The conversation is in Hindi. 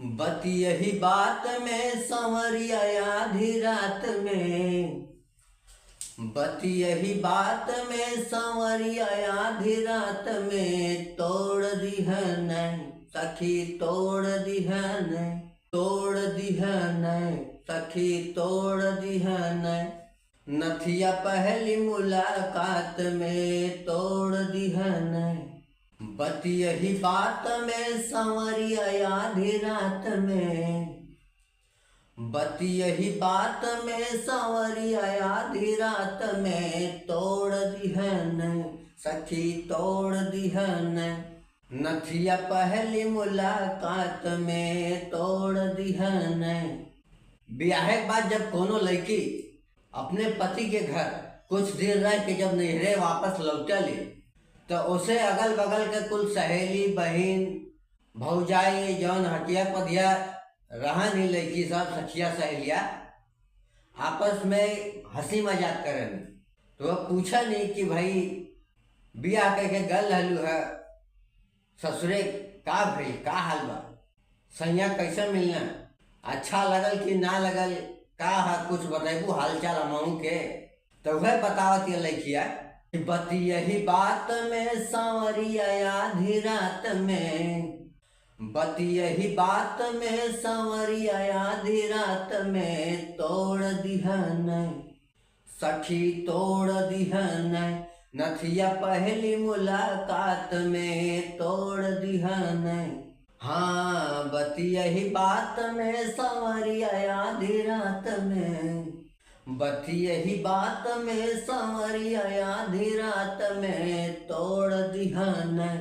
बती यही बात में संवरिया आधी रात में, बती यही बात में संवरिया आधी रात में तोड़ दी है नहीं सखी, तोड़ दी है नहीं, तोड़ दी है नहीं सखी, तोड़ दी है नहीं। नथिया पहली मुलाकात में तोड़ दी है नहीं, बती यही बात में संवरिया आधी रात में, बती यही बात में संवरिया आधी रात में तोड़ दी है नहीं सखी, तोड़ दी है नहीं। नथिया पहली मुलाकात में तोड़ दी है नहीं। ब्याह के बाद जब कोनो लड़की अपने पति के घर कुछ देर रह के जब नैहरे वापस लौटली तो उसे अगल बगल के कुल सहेली बहन भौजाई जौन हटिया पदिया रहा नहीं लड़की सब सखिया सहेलिया आपस में हंसी मजाक करें। तो वह पूछा नहीं कि भाई बिया के गल हलू है ससुरे का भाई का हाल बा, सैया कैसे मिलना, अच्छा लगल कि ना लगल, का है कुछ बतेबू हाल चाल अमाऊ के। तो वह बतावत ये लड़किया बती यही बात में सांवरिया आधी रात में, बती यही बात में सांवरिया आधी रात में तोड़ दी है नहीं सखी, तोड़ दी है नहीं। नथिया पहली मुलाकात में तोड़ दी है नहीं। हाँ बती यही बात में सांवरिया आधी रात में, बती यही बात में सांवरिया आधी रात में तोड़ दी है नहीं।